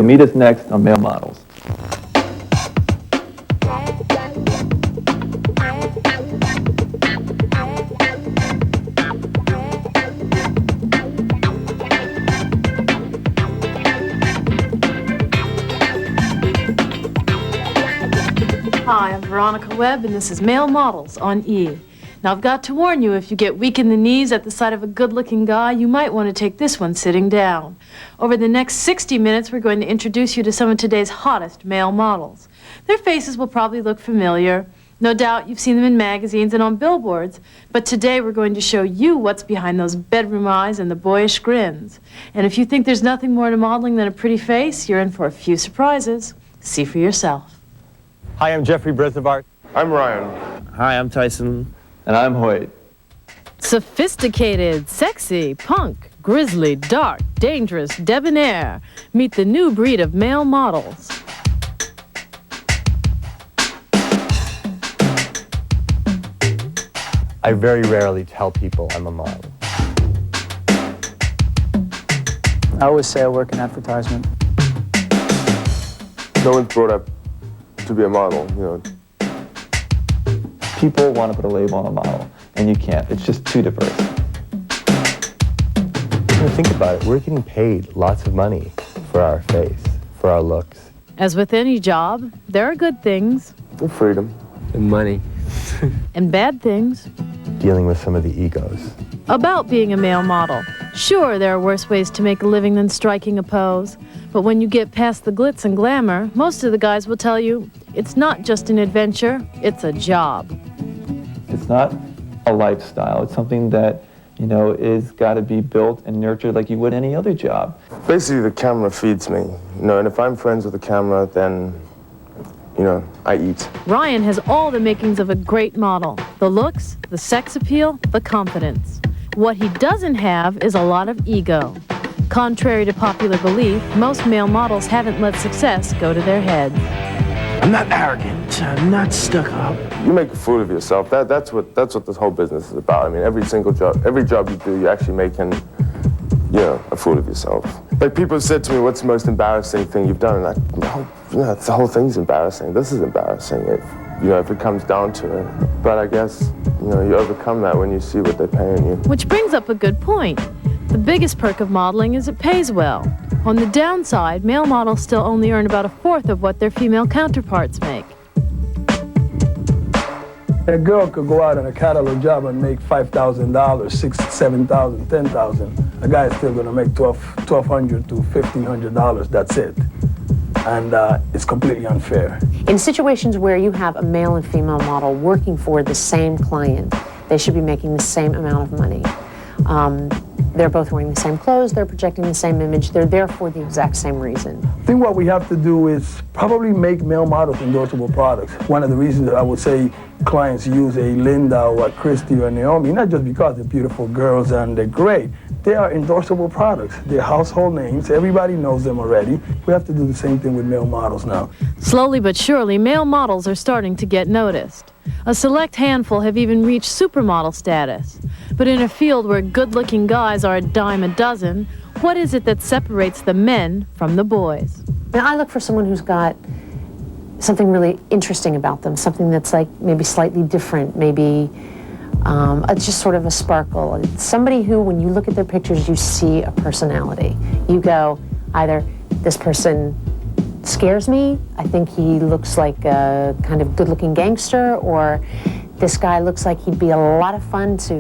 So meet us next on Male Models. Hi, I'm Veronica Webb, and this is Male Models on E! Now, I've got to warn you, if you get weak in the knees at the sight of a good-looking guy, you might want to take this one sitting down. Over the next 60 minutes, we're going to introduce you to some of today's hottest male models. Their faces will probably look familiar. No doubt you've seen them in magazines and on billboards, but today we're going to show you what's behind those bedroom eyes and the boyish grins. And if you think there's nothing more to modeling than a pretty face, you're in for a few surprises. See for yourself. Hi, I'm Jeffrey Brezovart. I'm Ryan. Hi, I'm Tyson. And I'm Hoyt. Sophisticated, sexy, punk, grizzly, dark, dangerous, debonair. Meet the new breed of male models. I very rarely tell people I'm a model. I always say I work in advertisement. No one's brought up to be a model, you know. People want to put a label on a model, and you can't. It's just too diverse. Think about it. We're getting paid lots of money for our face, for our looks. As with any job, there are good things. The freedom. And money. And bad things. Dealing with some of the egos. About being a male model. Sure, there are worse ways to make a living than striking a pose. But when you get past the glitz and glamour, most of the guys will tell you it's not just an adventure, it's a job. It's not a lifestyle. It's something that, you know, is got to be built and nurtured like you would any other job. Basically, the camera feeds me, you know, and if I'm friends with the camera, then, you know, I eat. Ryan has all the makings of a great model. The looks, the sex appeal, the confidence. What he doesn't have is a lot of ego. Contrary to popular belief, most male models haven't let success go to their heads. I'm not arrogant. I'm not stuck up. You make a fool of yourself. That's what this whole business is about. I mean, every job you do, you're actually making, you know, a fool of yourself. Like, people said to me, what's the most embarrassing thing you've done? And I, no, the whole thing's embarrassing. This is embarrassing, if it comes down to it. But I guess, you know, you overcome that when you see what they're paying you. Which brings up a good point. The biggest perk of modeling is it pays well. On the downside, male models still only earn about 1/4 of what their female counterparts make. A girl could go out on a catalog job and make $5,000, $6,000, $7,000, $10,000. A guy's still going to make $1,200 to $1,500. That's it. And it's completely unfair. In situations where you have a male and female model working for the same client, they should be making the same amount of money. They're both wearing the same clothes, they're projecting the same image, they're there for the exact same reason. I think what we have to do is probably make male models endorsable products. One of the reasons I would say clients use a Linda or a Christy or a Naomi, not just because they're beautiful girls and they're great, they are endorsable products. They're household names, everybody knows them already. We have to do the same thing with male models now. Slowly but surely, male models are starting to get noticed. A select handful have even reached supermodel status. But in a field where good-looking guys are a dime a dozen, what is it that separates the men from the boys? Now, I look for someone who's got something really interesting about them, something that's like maybe slightly different, maybe just sort of a sparkle. It's somebody who, when you look at their pictures, you see a personality. You go, either this person scares me, I think he looks like a kind of good-looking gangster, or this guy looks like he'd be a lot of fun to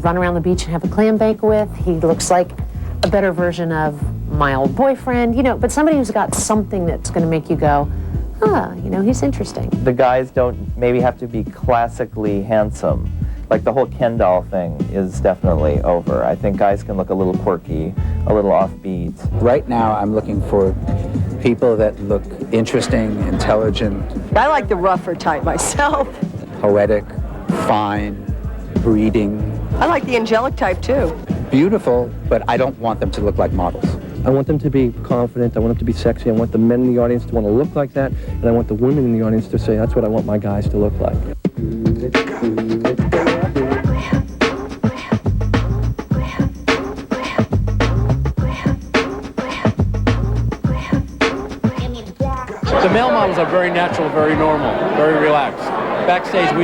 run around the beach and have a clam bake with. He looks like a better version of my old boyfriend, you know, but somebody who's got something that's going to make you go, you know, he's interesting. The guys don't maybe have to be classically handsome. Like, the whole Ken doll thing is definitely over. I think guys can look a little quirky, a little offbeat. Right now, I'm looking for people that look interesting, intelligent. I like the rougher type myself. Poetic, fine, breeding. I like the angelic type too. Beautiful, but I don't want them to look like models. I want them to be confident, I want them to be sexy, I want the men in the audience to want to look like that, and I want the women in the audience to say, that's what I want my guys to look like. The male models are very natural, very normal, very relaxed. Backstage, we,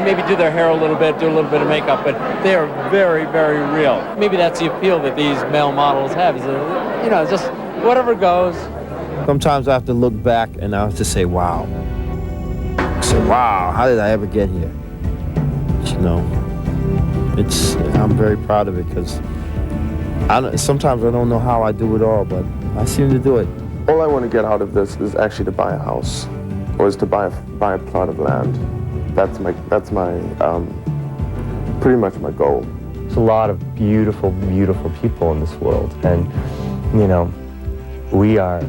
maybe do their hair a little bit, do a little bit of makeup, but they are very, very real. Maybe that's the appeal that these male models have, is, just whatever goes. Sometimes I have to look back and I have to say, wow. Wow, how did I ever get here? I'm very proud of it because sometimes I don't know how I do it all, but I seem to do it. All I want to get out of this is actually to buy a house, or is to buy a plot of land. That's pretty much my goal. There's a lot of beautiful, beautiful people in this world, and we are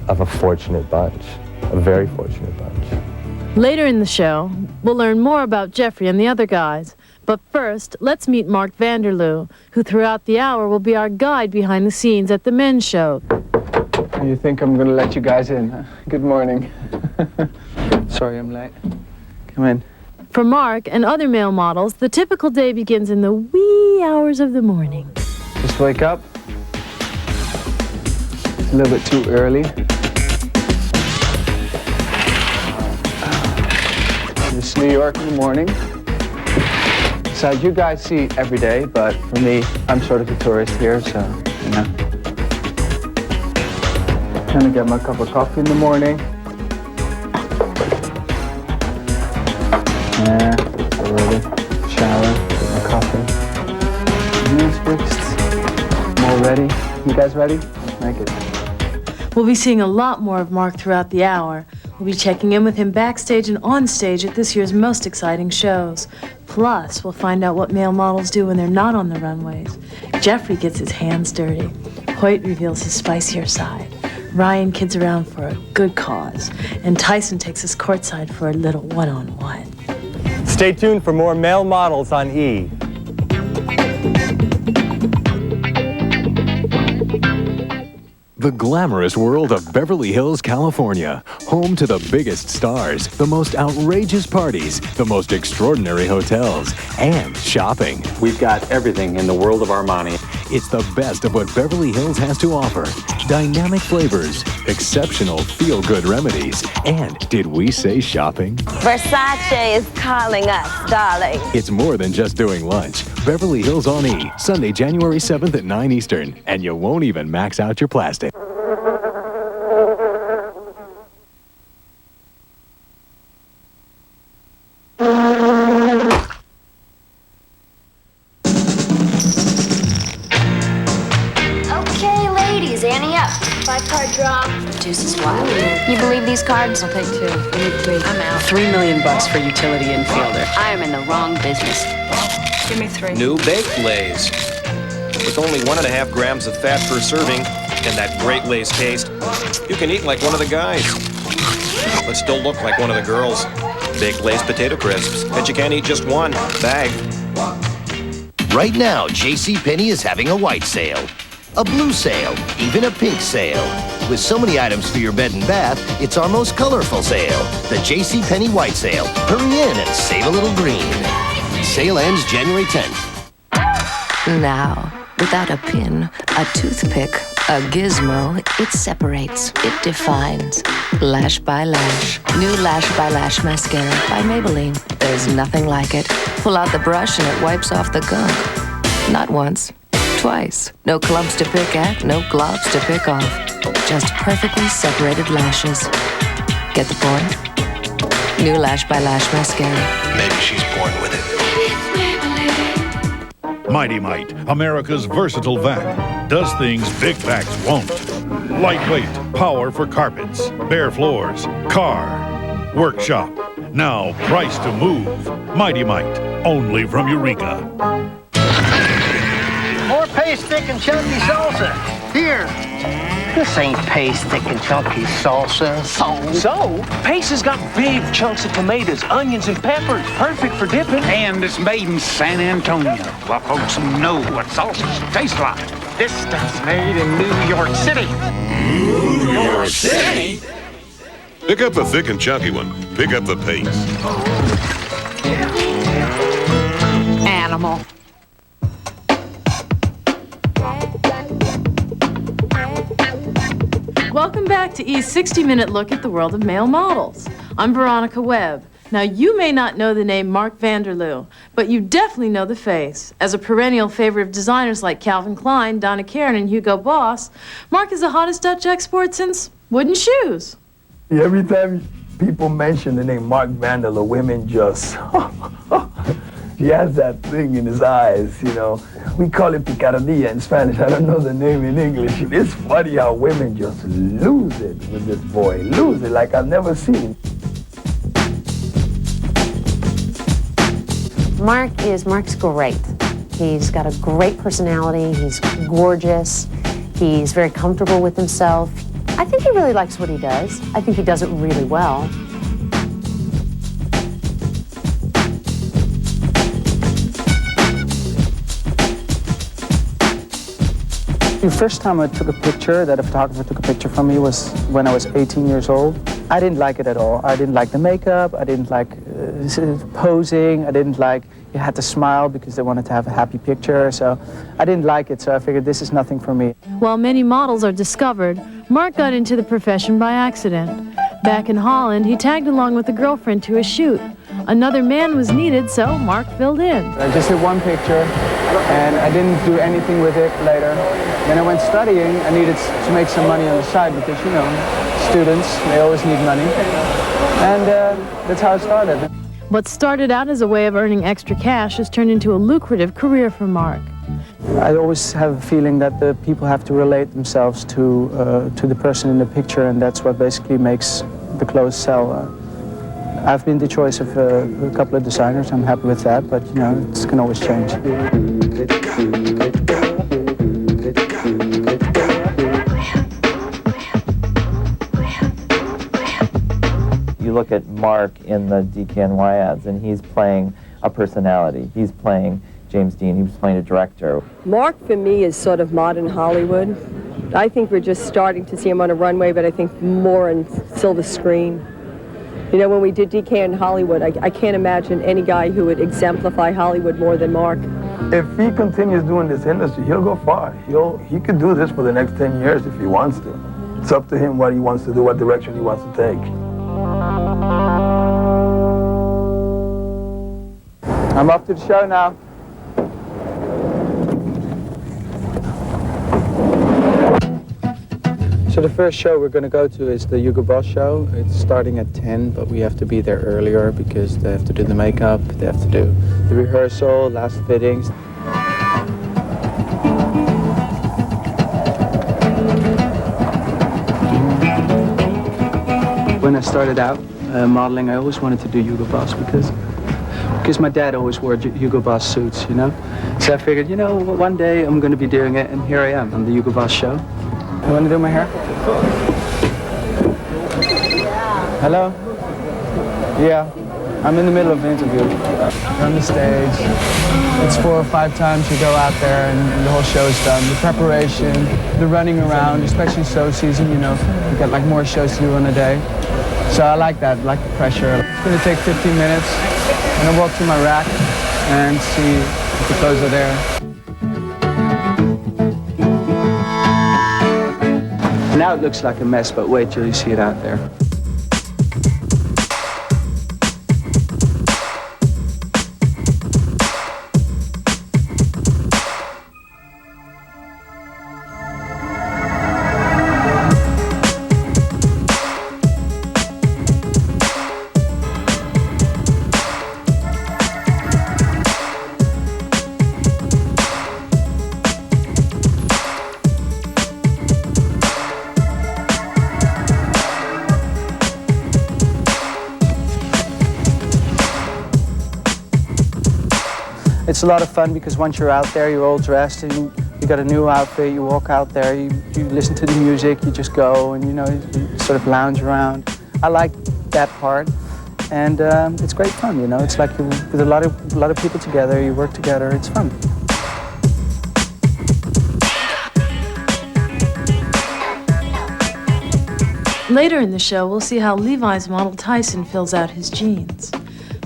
of a fortunate bunch, a very fortunate bunch. Later in the show, we'll learn more about Jeffrey and the other guys. But first, let's meet Mark Vanderloo, who throughout the hour will be our guide behind the scenes at the men's show. You think I'm going to let you guys in, huh? Good morning. Sorry I'm late. Come in. For Mark and other male models, the typical day begins in the wee hours of the morning. Just wake up. It's a little bit too early. It's New York in the morning. So you guys see it every day, but for me, I'm sort of a tourist here, so, Trying to get my cup of coffee in the morning. Yeah, already. Shower, get my coffee. News fixed. I'm all ready. You guys ready? Let's make it. We'll be seeing a lot more of Mark throughout the hour. We'll be checking in with him backstage and on stage at this year's most exciting shows. Plus, we'll find out what male models do when they're not on the runways. Jeffrey gets his hands dirty. Hoyt reveals his spicier side. Ryan kids around for a good cause. And Tyson takes us courtside for a little one-on-one. Stay tuned for more male models on E! The glamorous world of Beverly Hills, California, home to the biggest stars, the most outrageous parties, the most extraordinary hotels, and shopping. We've got everything in the world of Armani. It's the best of what Beverly Hills has to offer. Dynamic flavors, exceptional feel-good remedies, and did we say shopping? Versace is calling us, darling. It's more than just doing lunch. Beverly Hills on E, Sunday, January 7th at 9 Eastern, and you won't even max out your plastic. Okay, ladies, ante up. 5-card draw. Deuce is wild. You believe these cards? I'll take 2. I need 3. I'm out. $3 million for utility infielder. I am in the wrong business. Give me 3. New baked Lays. With only 1.5 grams of fat per serving and that great Lay's taste, you can eat like one of the guys, but still look like one of the girls. Baked Lay's potato crisps, and you can't eat just one bag. Right now, JCPenney is having a white sale, a blue sale, even a pink sale. With so many items for your bed and bath, it's our most colorful sale, the JCPenney White Sale. Hurry in and save a little green. Sale ends January 10th. Now, without a pin, a toothpick, a gizmo, it separates, it defines. Lash by Lash. New Lash by Lash Mascara by Maybelline. There's nothing like it. Pull out the brush and it wipes off the gunk. Not once, twice. No clumps to pick at, no globs to pick off. Just perfectly separated lashes. Get the point? New Lash by Lash Mascara. Maybe she's born with it. Mighty Might, America's versatile vac, does things big vacs won't. Lightweight, power for carpets, bare floors, car, workshop. Now price to move. Mighty Might, only from Eureka. More paste, thick, and chunky salsa. Here. This ain't paste, thick, and chunky salsa. So, Pace has got big chunks of tomatoes, onions, and peppers. Perfect for dipping. And it's made in San Antonio. Well, folks know what salsas taste like. This stuff's made in New York City. New York City? Pick up the thick and chunky one. Pick up the Pace. Animal. Welcome back to E's 60-minute look at the world of male models. I'm Veronica Webb. Now, you may not know the name Mark Vanderloo, but you definitely know the face. As a perennial favorite of designers like Calvin Klein, Donna Karan, and Hugo Boss, Mark is the hottest Dutch export since wooden shoes. Every time people mention the name Mark Vanderloo, women just, he has that thing in his eyes, you know. We call it picardía in Spanish. I don't know the name in English. It's funny how women just lose it with this boy. Lose it like I've never seen. Mark's great. He's got a great personality. He's gorgeous. He's very comfortable with himself. I think he really likes what he does. I think he does it really well. The first time I took a picture, that a photographer took a picture from me, was when I was 18 years old. I didn't like it at all. I didn't like the makeup, I didn't like posing, I didn't like, you had to smile because they wanted to have a happy picture, so I didn't like it, so I figured this is nothing for me. While many models are discovered, Mark got into the profession by accident. Back in Holland, he tagged along with a girlfriend to a shoot. Another man was needed, so Mark filled in. I just did one picture, and I didn't do anything with it later. Then I went studying. I needed to make some money on the side because, you know, students, they always need money. And that's how it started. What started out as a way of earning extra cash has turned into a lucrative career for Mark. I always have a feeling that the people have to relate themselves to the person in the picture, and that's what basically makes the clothes sell. I've been the choice of a couple of designers. I'm happy with that, but you know, it can always change. You look at Mark in the DKNY ads, and he's playing a personality. He's playing James Dean. He was playing a director. Mark, for me, is sort of modern Hollywood. I think we're just starting to see him on a runway, but I think more on silver screen. You know, when we did DK in Hollywood, I can't imagine any guy who would exemplify Hollywood more than Mark. If he continues doing this industry, he'll go far. He could do this for the next 10 years if he wants to. It's up to him what he wants to do, what direction he wants to take. I'm off to the show now. So the first show we're going to go to is the Hugo Boss show. It's starting at 10, but we have to be there earlier because they have to do the makeup, they have to do the rehearsal, last fittings. When I started out modeling, I always wanted to do Hugo Boss because my dad always wore Hugo Boss suits, you know? So I figured, you know, one day I'm going to be doing it, and here I am on the Hugo Boss show. You want to do my hair? Hello? Yeah, I'm in the middle of an interview. You're on the stage. It's 4 or 5 times you go out there and the whole show's done. The preparation, the running around, especially show season, you know, you got like more shows to do in a day. So I like that, I like the pressure. It's going to take 15 minutes. I'm going to walk to my rack and see if the clothes are there. Now it looks like a mess, but wait till you see it out there. It's a lot of fun because once you're out there, you're all dressed and you got a new outfit, you walk out there, you listen to the music, you just go and you know, you sort of lounge around. I like that part, and it's great fun, you know. It's like you're with a lot of people together, you work together, it's fun. Later in the show, we'll see how Levi's model Tyson fills out his jeans.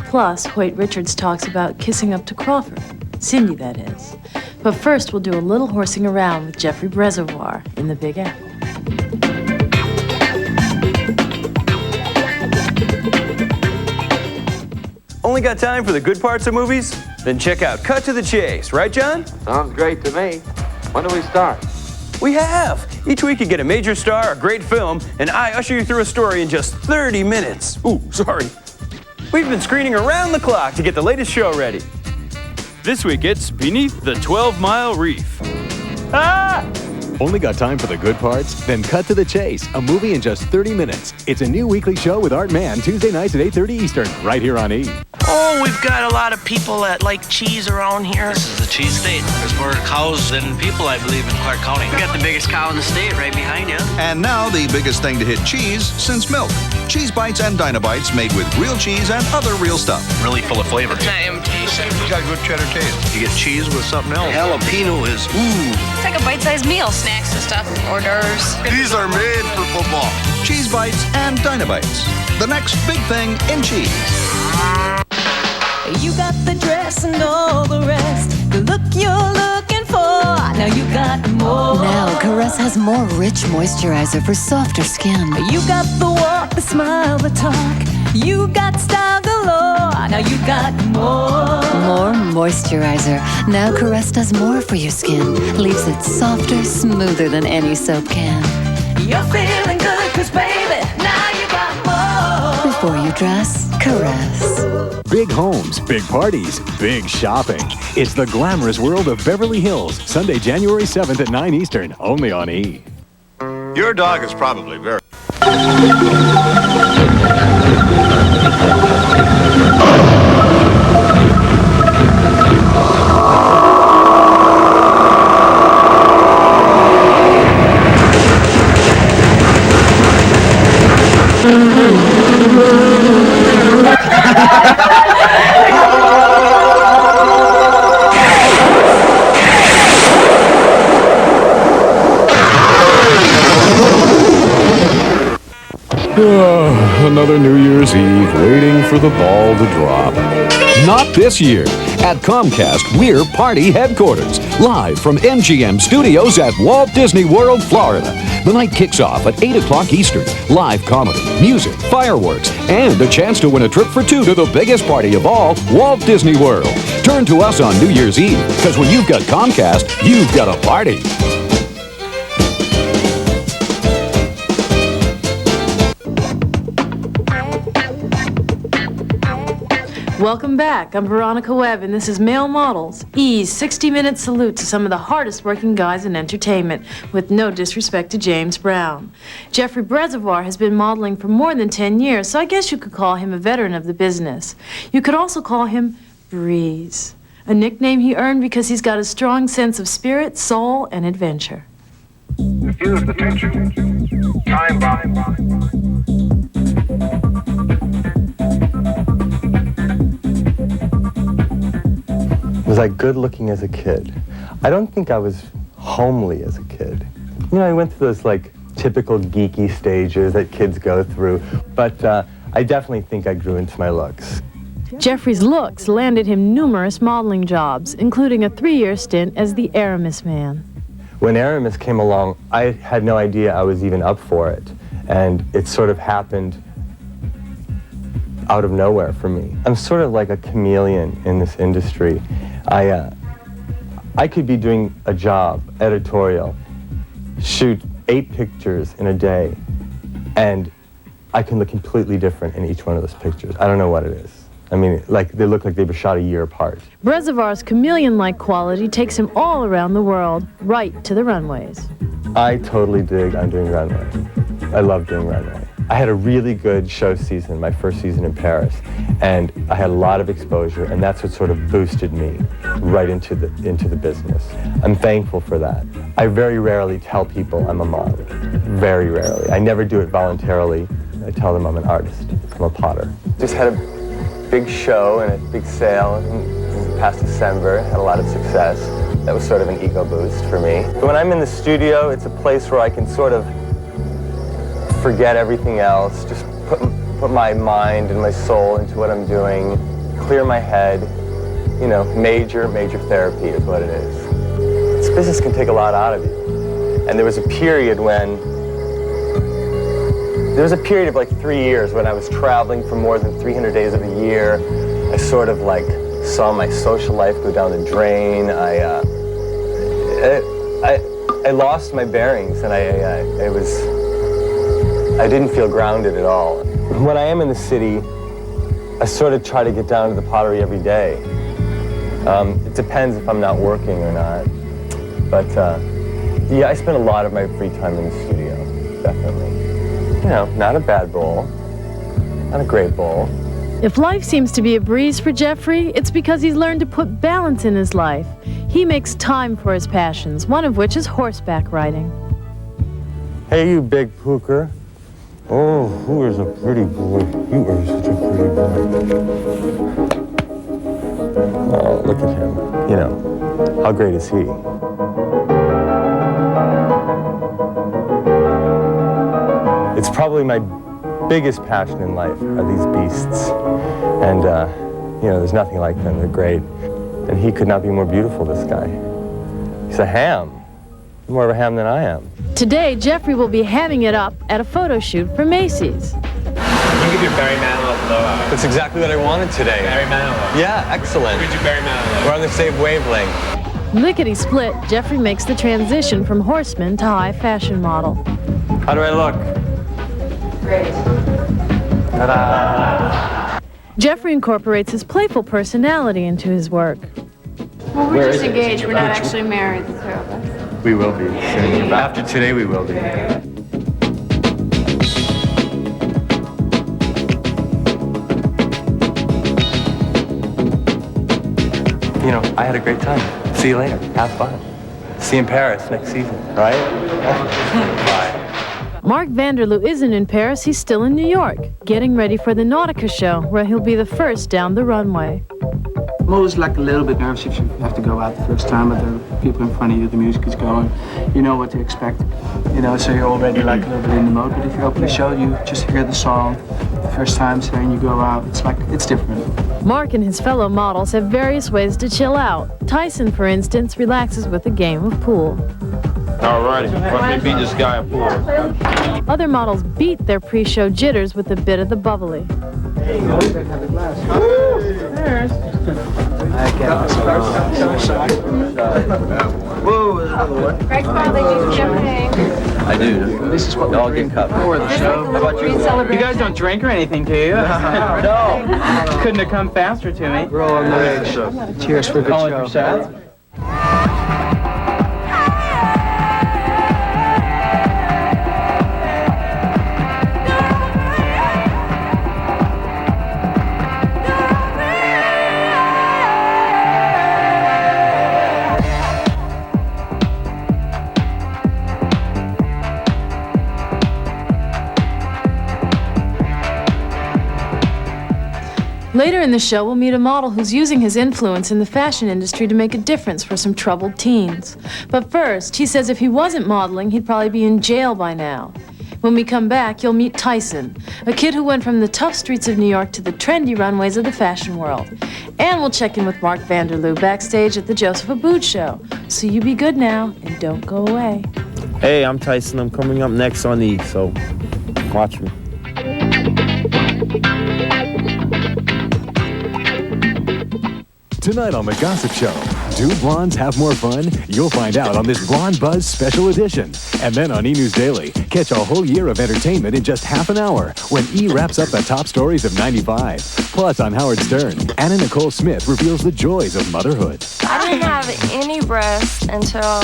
Plus, Hoyt Richards talks about kissing up to Crawford. Cindy, that is. But first, we'll do a little horsing around with Jeffrey Brezovar in the Big Apple. Only got time for the good parts of movies? Then check out Cut to the Chase, right, John? Sounds great to me. When do we start? We have. Each week you get a major star, a great film, and I usher you through a story in just 30 minutes. Ooh, sorry. We've been screening around the clock to get the latest show ready. This week it's Beneath the 12-Mile Reef. Ah! Only got time for the good parts? Then Cut to the Chase, a movie in just 30 minutes. It's a new weekly show with Art Mann, Tuesday nights at 8:30 Eastern, right here on E! Oh, we've got a lot of people that like cheese around here. This is the cheese state. There's more cows than people, I believe, in Clark County. We got the biggest cow in the state right behind you. And now the biggest thing to hit cheese since milk. Cheese Bites and Dynabites made with real cheese and other real stuff. Really full of flavor. It's not imitation. It's got good cheddar taste. You get cheese with something else. Jalapeno is ooh. It's like a bite-sized meal, snacks and stuff, hors d'oeuvres. These are made for football. Cheese Bites and Dynabites. The next big thing in cheese. You got the dress and all the rest, the look you're looking for. Now you got more. Now Caress has more rich moisturizer for softer skin. You got the walk, the smile, the talk. You got style galore. Now you got more. More moisturizer. Now Caress does more for your skin. Leaves it softer, smoother than any soap can. You're feeling good, 'cause baby, now you got more. Before you dress, Caress. Big homes, big parties, big shopping. It's the glamorous world of Beverly Hills, Sunday, January 7th at 9 Eastern, only on E! Your dog is probably very... Another New Year's Eve waiting for the ball to drop. Not this year. At Comcast, we're Party Headquarters, live from MGM Studios at Walt Disney World, Florida. The night kicks off at 8 o'clock Eastern. Live comedy, music, fireworks, and a chance to win a trip for two to the biggest party of all, Walt Disney World. Turn to us on New Year's Eve, because when you've got Comcast, you've got a party. Welcome back. I'm Veronica Webb, and this is Male Models, E's 60-minute salute to some of the hardest working guys in entertainment, with no disrespect to James Brown. Jeffrey Brezevar has been modeling for more than 10 years, so I guess you could call him a veteran of the business. You could also call him Breeze, a nickname he earned because he's got a strong sense of spirit, soul, and adventure. Diffuse the tension. Time bomb. Was I good looking as a kid? I don't think I was homely as a kid. You know, I went through those like typical geeky stages that kids go through, but I definitely think I grew into my looks. Jeffrey's looks landed him numerous modeling jobs, including a 3-year stint as the Aramis Man. When Aramis came along, I had no idea I was even up for it, and it sort of happened out of nowhere for me. I'm sort of like a chameleon in this industry. I could be doing a job, editorial, shoot 8 pictures in a day, and I can look completely different in each one of those pictures. I don't know what it is. I mean, like, they look like they were shot a year apart. Brezevar's chameleon-like quality takes him all around the world, right to the runways. I totally dig on doing runway. I love doing runway. I had a really good show season, my first season in Paris, and I had a lot of exposure, and that's what sort of boosted me right into the business. I'm thankful for that. I very rarely tell people I'm a model. Very rarely. I never do it voluntarily. I tell them I'm an artist. I'm a potter. Just had a big show and a big sale in past December. Had a lot of success. That was sort of an ego boost for me. But when I'm in the studio, it's a place where I can sort of forget everything else, just put my mind and my soul into what I'm doing, clear my head. You know, major therapy is what it is. This business can take a lot out of you. And there was a period of like 3 years when I was traveling for more than 300 days of a year. I sort of like saw my social life go down the drain. I lost my bearings, and I didn't feel grounded at all. When I am in the city, I sort of try to get down to the pottery every day. It depends if I'm not working or not. But yeah, I spend a lot of my free time in the studio, definitely. You know, not a bad bowl, not a great bowl. If life seems to be a breeze for Jeffrey, it's because he's learned to put balance in his life. He makes time for his passions, one of which is horseback riding. Hey, you big pooker. Oh, who is a pretty boy? You are such a pretty boy. Oh, look at him. You know, how great is he? It's probably my biggest passion in life are these beasts. And, you know, there's nothing like them. They're great. And he could not be more beautiful, this guy. He's a ham. More of a ham than I am. Today, Jeffrey will be hamming it up at a photo shoot for Macy's. You give your Barry Manilow blowout. That's exactly what I wanted today. Barry Manilow. Yeah, excellent. Give your Barry Manilow. We're on the same wavelength. Lickety-split, Jeffrey makes the transition from horseman to high fashion model. How do I look? Great. Ta-da! Jeffrey incorporates his playful personality into his work. Well, we're just engaged. We're not actually married, the two of us. We will be soon. After today, we will be. You know, I had a great time. See you later. Have fun. See you in Paris next season, right? Bye. Mark Vanderloo isn't in Paris, he's still in New York, getting ready for the Nautica show, where he'll be the first down the runway. I'm always like a little bit nervous if you have to go out the first time, but there are people in front of you, the music is going, you know what to expect, you know, so you're already like a little bit in the mode. But if you open the show, you just hear the song the first time, so then you go out, it's different. Mark and his fellow models have various ways to chill out. Tyson, for instance, relaxes with a game of pool. Alrighty, let me beat this guy at pool. Other models beat their pre-show jitters with a bit of the bubbly. Greg's father did champagne. I do. This is what we all get cup. Before the show. How about you? You guys don't drink or anything, do you? No. Couldn't have come faster to me. We're all underage. Cheers for a good show. For shots. Later in the show, we'll meet a model who's using his influence in the fashion industry to make a difference for some troubled teens. But first, he says if he wasn't modeling, he'd probably be in jail by now. When we come back, you'll meet Tyson, a kid who went from the tough streets of New York to the trendy runways of the fashion world. And we'll check in with Mark Vanderloo backstage at the Joseph Abboud show. So you be good now and don't go away. Hey, I'm Tyson. I'm coming up next on E, so watch me. Tonight on The Gossip Show, do blondes have more fun? You'll find out on this Blonde Buzz special edition. And then on E! News Daily, catch a whole year of entertainment in just half an hour when E! wraps up the top stories of '95. Plus on Howard Stern, Anna Nicole Smith reveals the joys of motherhood. I didn't have any breasts until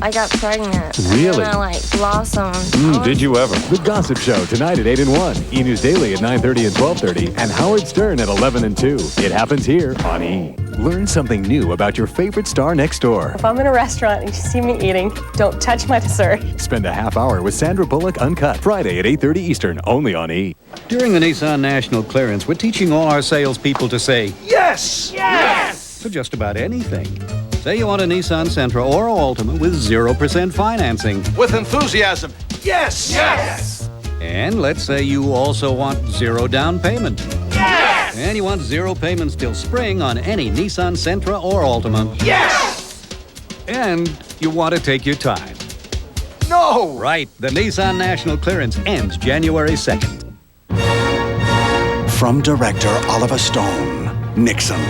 I got pregnant. Really? And I blossomed. Did you ever? The Gossip Show tonight at 8 and 1, E! News Daily at 9:30 and 12:30, and Howard Stern at 11 and 2. It happens here on E! Learn something new about your favorite star next door. If I'm in a restaurant and you see me eating, don't touch my dessert. Spend a half hour with Sandra Bullock Uncut, Friday at 8:30 Eastern, only on E! During the Nissan National Clearance, we're teaching all our salespeople to say, Yes! Yes! to just about anything. Say you want a Nissan Sentra or Altima with 0% financing. With enthusiasm. Yes! Yes! And let's say you also want 0 down payment. Yes! And you want 0 payments till spring on any Nissan Sentra or Altima. Yes! And you want to take your time. No! Right, the Nissan National Clearance ends January 2nd. From director Oliver Stone, Nixon.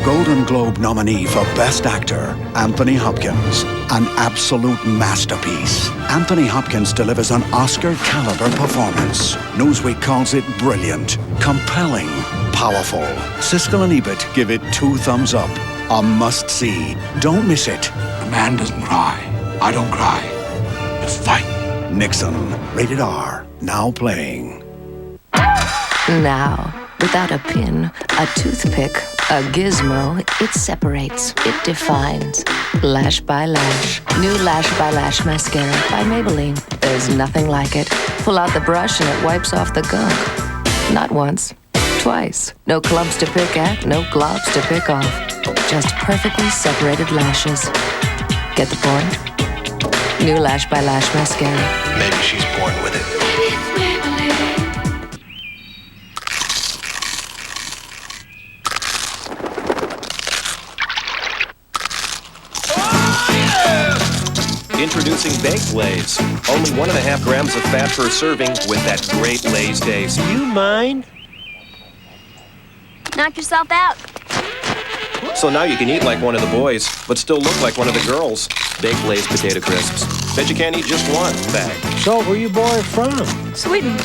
Golden Globe nominee for Best Actor, Anthony Hopkins. An absolute masterpiece. Anthony Hopkins delivers an Oscar-caliber performance. Newsweek calls it brilliant, compelling, powerful. Siskel and Ebert give it 2 thumbs up. A must-see. Don't miss it. A man doesn't cry. I don't cry. You fight. Nixon. Rated R. Now playing. Now, without a pin, a toothpick, a gizmo, it separates, it defines. Lash by Lash. New Lash by Lash mascara by Maybelline. There's nothing like it. Pull out the brush and it wipes off the gunk. Not once, twice. No clumps to pick at, no globs to pick off. Just perfectly separated lashes. Get the point? New Lash by Lash mascara. Maybe she's born with it. Introducing baked Lay's. Only 1.5 grams of fat per serving with that great Lay's taste. Do you mind? Knock yourself out. So now you can eat like one of the boys, but still look like one of the girls. Baked Lay's potato crisps. Bet you can't eat just one bag. So, where you boy from? Sweden.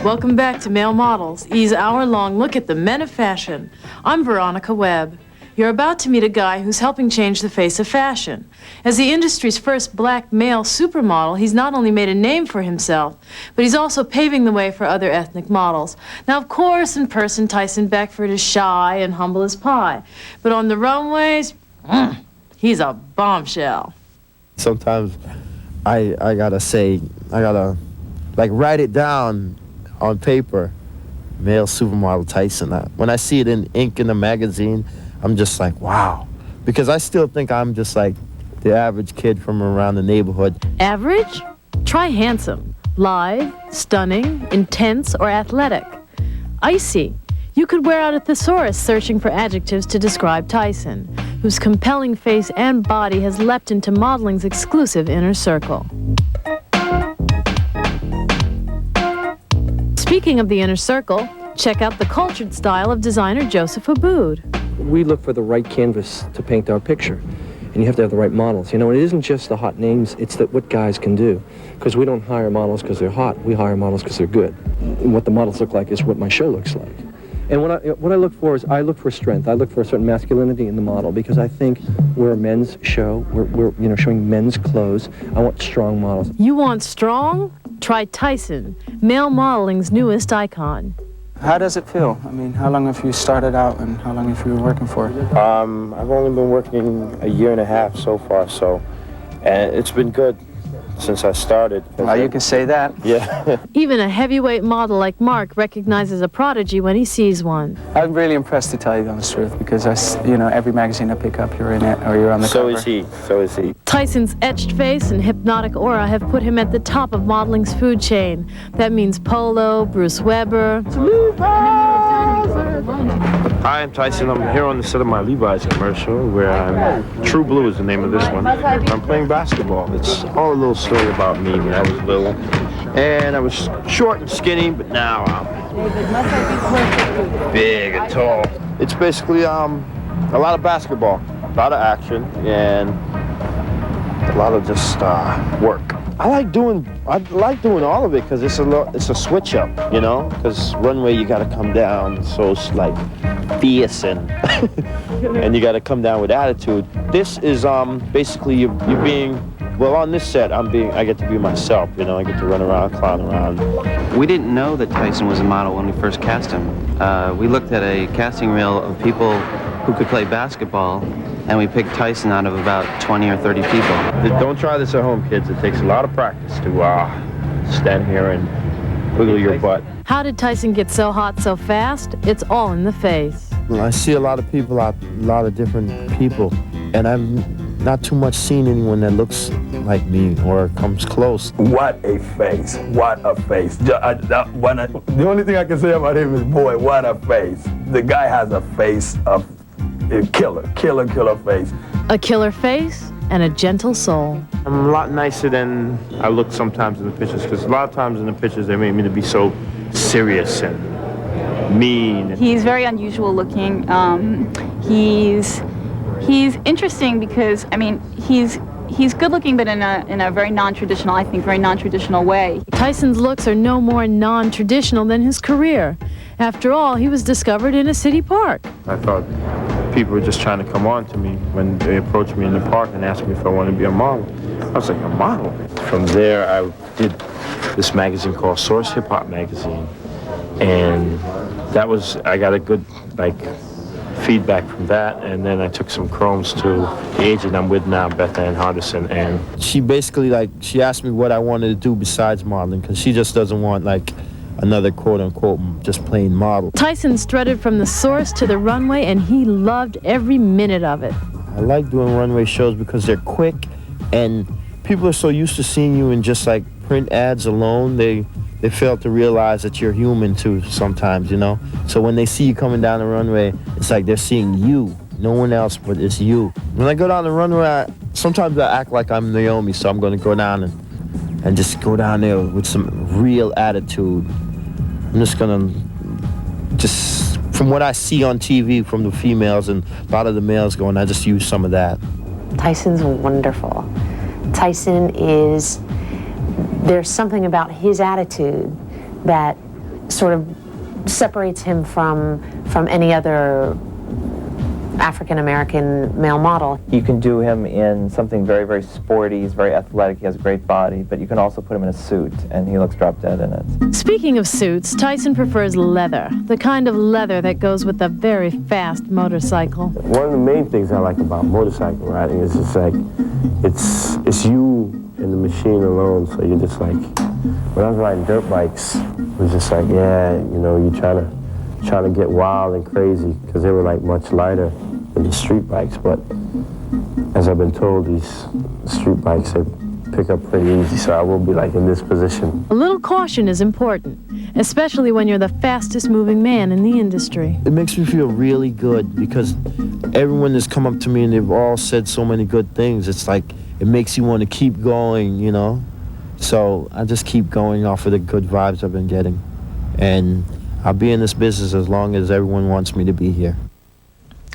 Welcome back to Male Models, E's hour-long look at the men of fashion. I'm Veronica Webb. You're about to meet a guy who's helping change the face of fashion. As the industry's first black male supermodel, he's not only made a name for himself, but he's also paving the way for other ethnic models. Now, of course, in person, Tyson Beckford is shy and humble as pie. But on the runways, he's a bombshell. Sometimes I gotta like write it down on paper. Male supermodel Tyson. When I see it in ink in the magazine, I'm just like, wow. Because I still think I'm just like the average kid from around the neighborhood. Average? Try handsome, lithe, stunning, intense, or athletic. Icy. You could wear out a thesaurus searching for adjectives to describe Tyson, whose compelling face and body has leapt into modeling's exclusive inner circle. Speaking of the inner circle, check out the cultured style of designer Joseph Aboud. We look for the right canvas to paint our picture, and you have to have the right models. You know, it isn't just the hot names, it's that what guys can do. Because we don't hire models because they're hot, we hire models because they're good. And what the models look like is what my show looks like. And what I look for is, I look for strength. I look for a certain masculinity in the model, because I think we're a men's show. We're showing men's clothes. I want strong models. You want strong? Try Tyson, male modeling's newest icon. How does it feel? I mean, how long have you started out and how long have you been working for? I've only been working a year and a half so far, and it's been good since I started. You can say that. Yeah. Even a heavyweight model like Mark recognizes a prodigy when he sees one. I'm really impressed, to tell you the honest truth, because every magazine I pick up, you're in it or you're on the cover. So is he. Tyson's etched face and hypnotic aura have put him at the top of modeling's food chain. That means Polo, Bruce Weber. Hi, I'm Tyson. I'm here on the set of my Levi's commercial, where True Blue is the name of this one. I'm playing basketball. It's all a little story about me when I was little. And I was short and skinny, but now I'm big and tall. It's basically a lot of basketball, a lot of action, and a lot of just work. I like doing all of it because it's a switch up, you know. Because runway you got to come down, so it's like fierce and and you got to come down with attitude. This is basically you're being. Well, on this set, I get to be myself, you know. I get to run around, clown around. We didn't know that Tyson was a model when we first cast him. We looked at a casting reel of people who could play basketball, and we picked Tyson out of about 20 or 30 people. Don't try this at home, kids. It takes a lot of practice to stand here and wiggle your butt. How did Tyson get so hot so fast? It's all in the face. Well, I see a lot of people out, a lot of different people, and I'm not too much seen anyone that looks like me or comes close. What a face. What a face. The only thing I can say about him is, boy, what a face. The guy has a face of a killer face. A killer face? and a gentle soul. I'm a lot nicer than I look sometimes in the pictures, because a lot of times in the pictures they make me to be so serious and mean. He's very unusual looking. He's interesting because, I mean, he's good looking, but in a very non-traditional, I think, very non-traditional way. Tyson's looks are no more non-traditional than his career. After all, he was discovered in a city park. I thought people were just trying to come on to me when they approached me in the park and asked me if I wanted to be a model. I was like, a model? From there, I did this magazine called Source Hip Hop Magazine. And that was, I got a good, feedback from that, and then I took some chromes to the agent I'm with now, Beth Ann Hardison, and she basically, she asked me what I wanted to do besides modeling, because she just doesn't want, another quote-unquote just plain model. Tyson strutted from the Source to the runway, and he loved every minute of it. I like doing runway shows because they're quick, and people are so used to seeing you in just, print ads alone, they fail to realize that you're human too sometimes, So when they see you coming down the runway, it's like they're seeing you, no one else, but it's you. When I go down the runway, sometimes I act like I'm Naomi, so I'm going to go down and just go down there with some real attitude. I'm just going to, from what I see on TV from the females and a lot of the males going, I just use some of that. Tyson's wonderful. Tyson is... There's something about his attitude that sort of separates him from any other African-American male model. You can do him in something very, very sporty. He's very athletic. He has a great body. But you can also put him in a suit, and he looks drop dead in it. Speaking of suits, Tyson prefers leather, the kind of leather that goes with a very fast motorcycle. One of the main things I like about motorcycle riding is it's you and the machine alone, so you're just when I was riding dirt bikes, it was just you're trying to get wild and crazy, because they were much lighter than the street bikes, but as I've been told, these street bikes, they pick up pretty easy, so I will be in this position. A little caution is important, especially when you're the fastest moving man in the industry. It makes me feel really good, because everyone has come up to me and they've all said so many good things. It's it makes you want to keep going, So I just keep going off of the good vibes I've been getting. And I'll be in this business as long as everyone wants me to be here.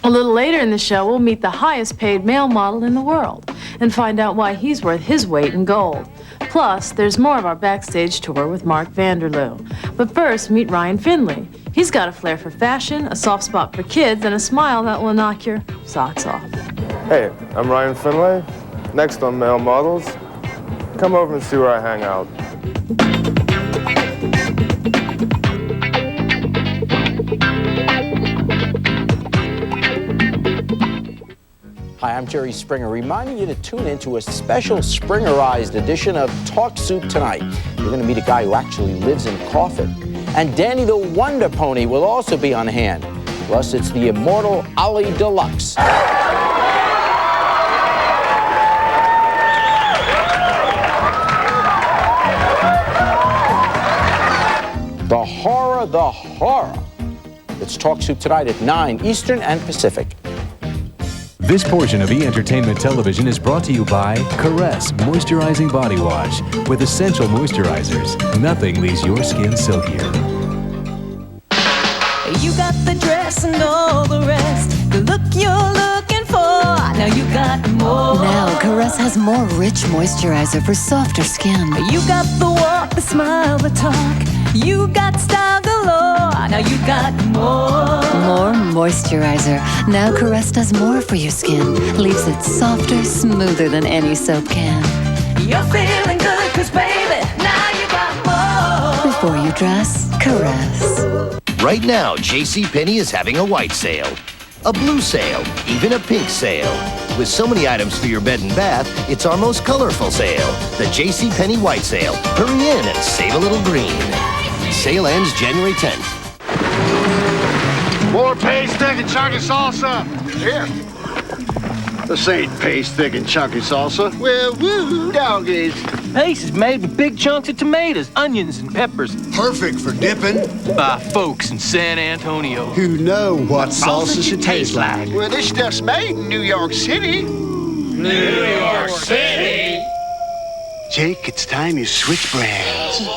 A little later in the show, we'll meet the highest paid male model in the world and find out why he's worth his weight in gold. Plus, there's more of our Backstage tour with Mark Vanderloo. But first, meet Ryan Finley. He's got a flair for fashion, a soft spot for kids, and a smile that will knock your socks off. Hey, I'm Ryan Finley. Next on Male Models. Come over and see where I hang out. Hi, I'm Jerry Springer, reminding you to tune into a special Springerized edition of Talk Soup Tonight. You're going to meet a guy who actually lives in a coffin. And Danny the Wonder Pony will also be on hand. Plus, it's the immortal Ollie Deluxe. The horror. It's Talk Soup Tonight at 9 Eastern and Pacific. This portion of E! Entertainment Television is brought to you by Caress Moisturizing Body Wash. With essential moisturizers, nothing leaves your skin silkier. You got the dress and all the rest, the look you're looking for. Now you got more. Now Caress has more rich moisturizer for softer skin. You got the walk, the smile, the talk. You got style galore. Now you got more. More moisturizer. Now Caress does more for your skin. Leaves it softer, smoother than any soap can. You're feeling good, 'cause baby, now you got more. Before you dress, Caress. Right now, JCPenney is having a white sale, a blue sale, even a pink sale. With so many items for your bed and bath, it's our most colorful sale, the JCPenney White Sale. Hurry in and save a little green. Sale ends January 10th. More paste, thick, and chunky salsa. Here. This ain't paste, thick, and chunky salsa. Well, woo, doggies. Paste is made with big chunks of tomatoes, onions, and peppers. Perfect for dipping. By folks in San Antonio. Who know what salsa should taste like. Well, this stuff's made in New York City. New York City! Jake, it's time you switch brands.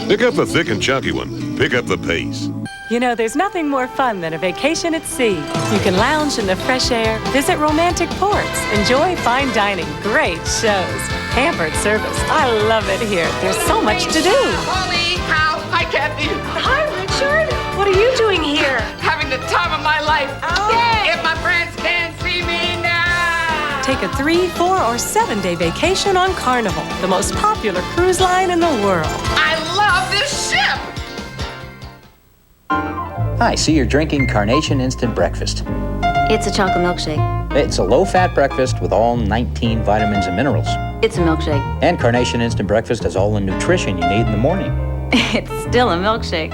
Pick up the thick and chunky one. Pick up the pace. You know, there's nothing more fun than a vacation at sea. You can lounge in the fresh air, visit romantic ports, enjoy fine dining, great shows, pampered service. I love it here. There's so much to do. Holly, Hal, hi, Kathy. Hi, Richard. What are you doing here? Having the time of my life. Yay! If my friends can't see me now. Take a 3, 4, or 7-day vacation on Carnival, the most popular cruise line in the world. I love this ship. I see you're drinking Carnation Instant Breakfast. It's a chocolate milkshake. It's a low-fat breakfast with all 19 vitamins and minerals. It's a milkshake. And Carnation Instant Breakfast has all the nutrition you need in the morning. It's still a milkshake.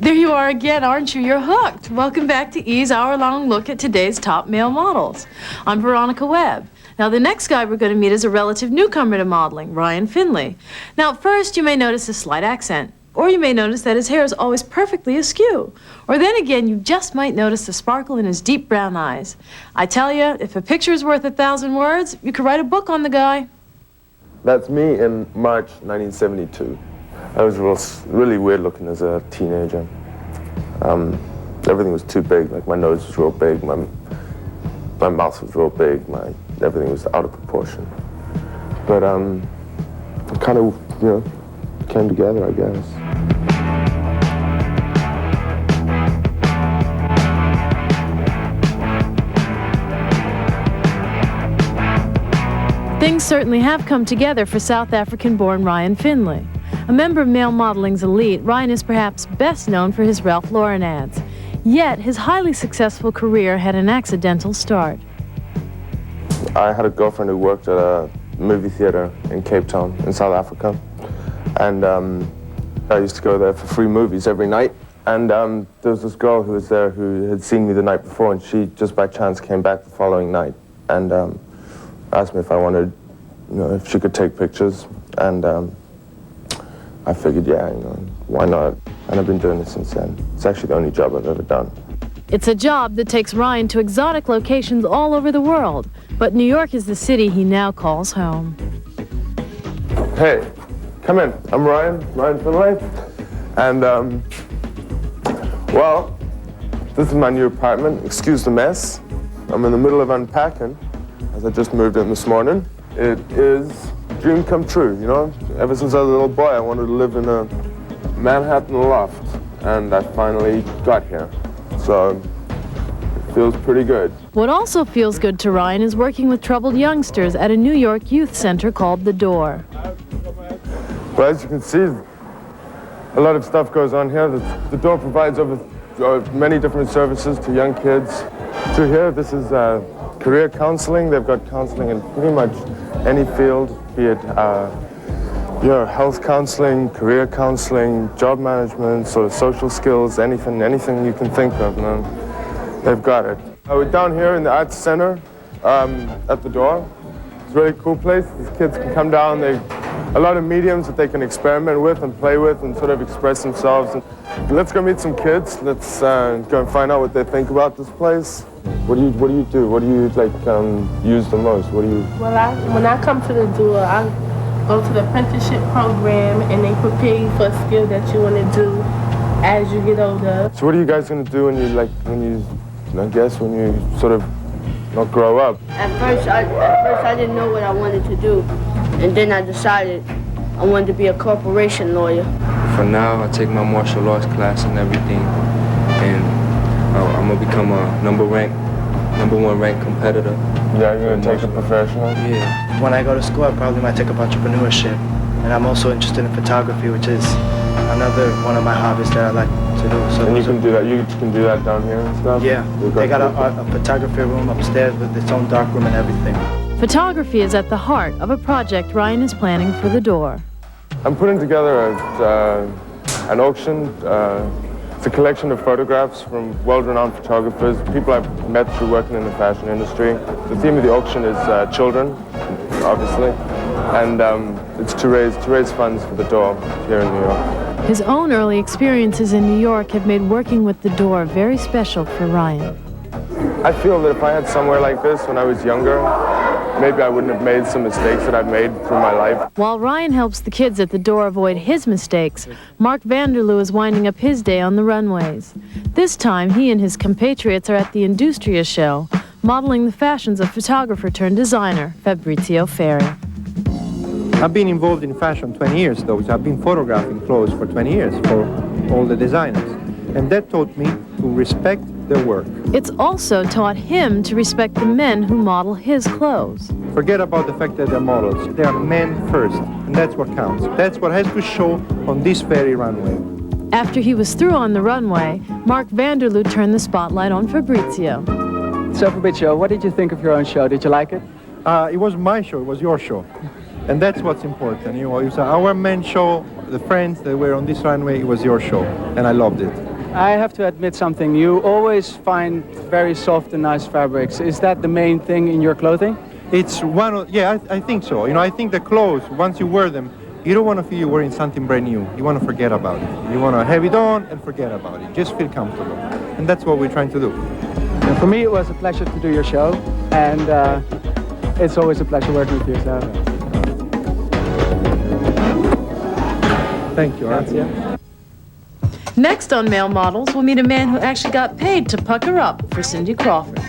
There you are again, aren't you? You're hooked. Welcome back to E's hour-long look at today's top male models. I'm Veronica Webb. Now, the next guy we're going to meet is a relative newcomer to modeling, Ryan Finley. Now, first, you may notice a slight accent, or you may notice that his hair is always perfectly askew. Or then again, you just might notice the sparkle in his deep brown eyes. I tell you, if a picture is worth 1,000 words, you could write a book on the guy. That's me in March 1972. I was really weird looking as a teenager. Everything was too big. Like my nose was real big, my mouth was real big, everything was out of proportion. But it kind of, came together, I guess. Things certainly have come together for South African-born Ryan Finley. A member of male modeling's elite, Ryan is perhaps best known for his Ralph Lauren ads. Yet, his highly successful career had an accidental start. I had a girlfriend who worked at a movie theater in Cape Town, in South Africa. And I used to go there for free movies every night. And there was this girl who was there who had seen me the night before, and she just by chance came back the following night and asked me if I wanted, if she could take pictures. And I figured, yeah, why not? And I've been doing it since then. It's actually the only job I've ever done. It's a job that takes Ryan to exotic locations all over the world, but New York is the city he now calls home. Hey, come in. I'm Ryan Finley. And, well, this is my new apartment. Excuse the mess. I'm in the middle of unpacking, as I just moved in this morning. It is a dream come true, Ever since I was a little boy, I wanted to live in a Manhattan loft, and I finally got here. So it feels pretty good. What also feels good to Ryan is working with troubled youngsters at a New York youth center called The Door. But as you can see, a lot of stuff goes on here. The Door provides over many different services to young kids. Through here, this is career counseling. They've got counseling in pretty much any field, be it health counseling, career counseling, job management, sort of social skills, anything you can think of, they've got it. We're down here in the Arts Center at The Door. It's a really cool place. These kids can come down. A lot of mediums that they can experiment with and play with and sort of express themselves. And let's go meet some kids. Let's go and find out what they think about this place. What do you do? What do you use the most? What do you? Well, when I come to The Door, I go to the apprenticeship program, and they prepare you for a skill that you want to do as you get older. So what are you guys gonna do when you sort of grow up? At first I didn't know what I wanted to do, and then I decided I wanted to be a corporation lawyer. For now, I take my martial arts class and everything, and I'm gonna become a number one ranked competitor. Yeah, you're gonna take it professional? Yeah. When I go to school, I probably might take up entrepreneurship, and I'm also interested in photography, which is another one of my hobbies that I like to do. So and you can do that. You can do that down here and stuff. Yeah, they got a photography room upstairs with its own dark room and everything. Photography is at the heart of a project Ryan is planning for The Door. I'm putting together an auction. It's a collection of photographs from world-renowned photographers, people I've met through working in the fashion industry. The theme of the auction is children, obviously, and It's to raise funds for the door here in New York. His own early experiences in New York have made working with the door very special for Ryan. I feel that if I had somewhere like this when I was younger, maybe I wouldn't have made some mistakes that I've made through my life. While Ryan helps the kids at the door avoid his mistakes, Mark Vanderloo is winding up his day on the runways. This time, he and his compatriots are at the Industria show, modeling the fashions of photographer turned designer Fabrizio Ferri. I've been involved in fashion 20 years, though. I've been photographing clothes for 20 years for all the designers. And that taught me to respect their work. It's also taught him to respect the men who model his clothes. Forget about the fact that they're models. They are men first, and that's what counts. That's what has to show on this very runway. After he was through on the runway, Mark Vanderloo turned the spotlight on Fabrizio. So Fabrizio, what did you think of your own show? Did you like it? It was my show, it was your show. And that's what's important. You know, it was our men's show, the friends that were on this runway, it was your show, and I loved it. I have to admit something. You always find very soft and nice fabrics. Is that the main thing in your clothing? It's one of, yeah, I think so. You know, I think the clothes, once you wear them, you don't want to feel you're wearing something brand new. You want to forget about it. You want to have it on and forget about it. Just feel comfortable. And that's what we're trying to do. And for me, it was a pleasure to do your show. And it's always a pleasure working with you. So. Thank you. Grazie. Next on Male Models, we'll meet a man who actually got paid to pucker up for Cindy Crawford.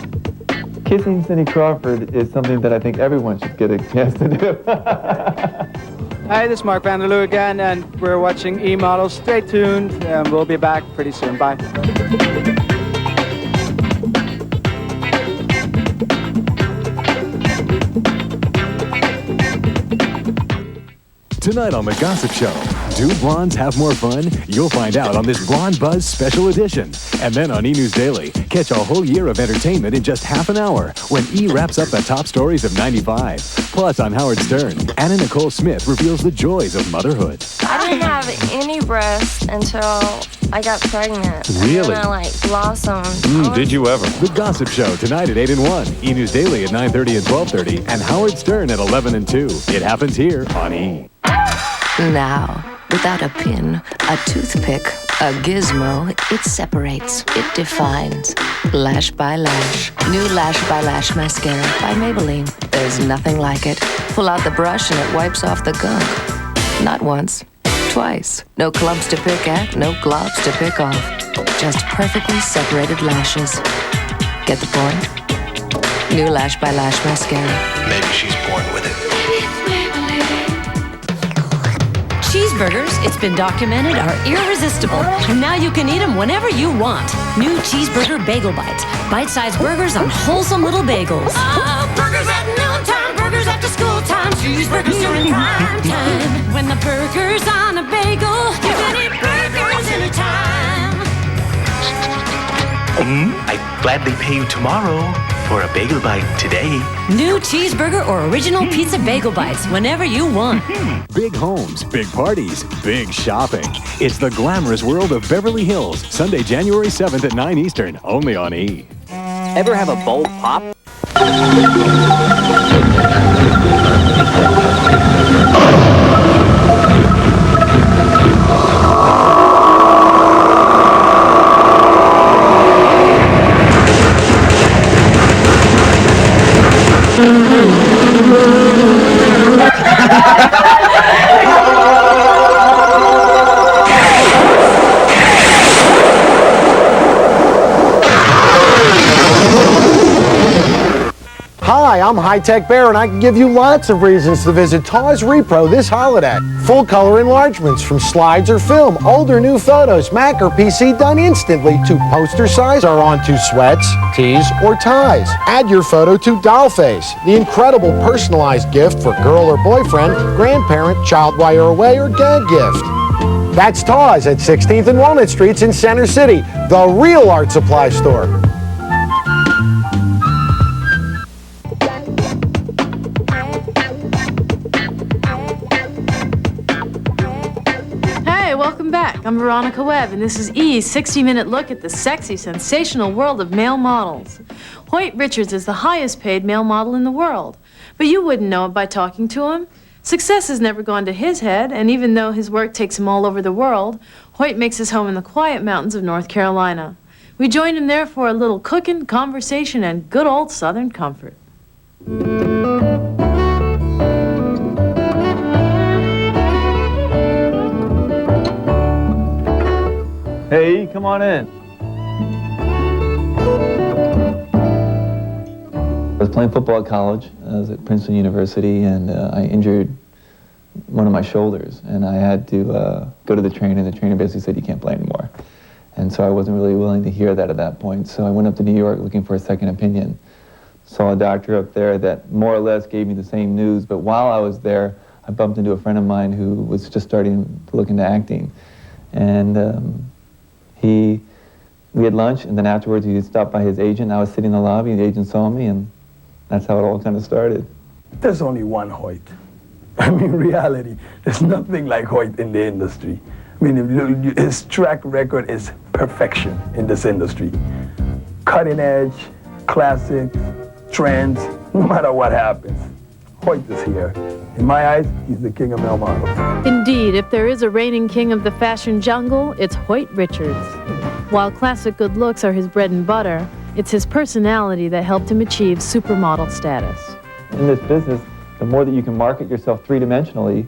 Kissing Cindy Crawford is something that I think everyone should get a chance to do. Hi, this is Mark Vanderloo again, and we're watching E-Models. Stay tuned, and we'll be back pretty soon. Bye. Tonight on The Gossip Show, do blondes have more fun? You'll find out on this Blonde Buzz special edition. And then on E! News Daily, catch a whole year of entertainment in just half an hour when E! wraps up the top stories of 95. Plus on Howard Stern, Anna Nicole Smith reveals the joys of motherhood. I didn't have any breasts until I got pregnant. Really? And I blossomed. Did you ever? The Gossip Show tonight at 8 and 1, E! News Daily at 9:30 and 12:30, and Howard Stern at 11 and 2. It happens here on E! Now, without a pin, a toothpick, a gizmo, it separates, it defines. Lash by Lash. New Lash by Lash mascara by Maybelline. There's nothing like it. Pull out the brush and it wipes off the gunk. Not once, twice. No clumps to pick at, no globs to pick off. Just perfectly separated lashes. Get the point? New Lash by Lash mascara. Maybe she's born with it. Cheeseburgers, it's been documented, are irresistible. And now you can eat them whenever you want. New Cheeseburger Bagel Bites. Bite-sized burgers on wholesome little bagels. Burgers at noontime, burgers after school time, cheeseburgers during prime time. When the burger's on a bagel, you can eat burgers anytime. I'd gladly pay you tomorrow for a bagel bite today. New Cheeseburger or Original Pizza Bagel Bites whenever you want. Big homes, big parties, big shopping. It's the glamorous world of Beverly Hills, Sunday, January 7th at 9 Eastern, only on E! Ever have a bulb pop? Hi, I'm High Tech Bear, and I can give you lots of reasons to visit Taw's Repro this holiday. Full color enlargements from slides or film, old or new photos, Mac or PC done instantly to poster size or onto sweats, tees, or ties. Add your photo to Doll Face, the incredible personalized gift for girl or boyfriend, grandparent, child while you're away, or gag gift. That's Taw's at 16th and Walnut Streets in Center City, the real art supply store. Welcome back. I'm Veronica Webb, and this is E's 60-minute look at the sexy, sensational world of male models. Hoyt Richards is the highest paid male model in the world, but you wouldn't know it by talking to him. Success has never gone to his head, and even though his work takes him all over the world, Hoyt makes his home in the quiet mountains of North Carolina. We joined him there for a little cooking, conversation, and good old Southern comfort. Hey, come on in. I was playing football at college. I was at Princeton University, and I injured one of my shoulders, and I had to go to the trainer, and the trainer basically said, you can't play anymore. And so I wasn't really willing to hear that at that point, so I went up to New York looking for a second opinion. Saw a doctor up there that more or less gave me the same news, but while I was there, I bumped into a friend of mine who was just starting to look into acting. And we had lunch, and then afterwards he stopped by his agent. I was sitting in the lobby, and the agent saw me, and that's how it all kind of started. There's only one Hoyt. I mean, reality, there's nothing like Hoyt in the industry. I mean, his track record is perfection in this industry. Cutting edge, classic, trends, no matter what happens. Hoyt is here. In my eyes, he's the king of male models. Indeed, if there is a reigning king of the fashion jungle, it's Hoyt Richards. While classic good looks are his bread and butter, it's his personality that helped him achieve supermodel status. In this business, the more that you can market yourself three-dimensionally,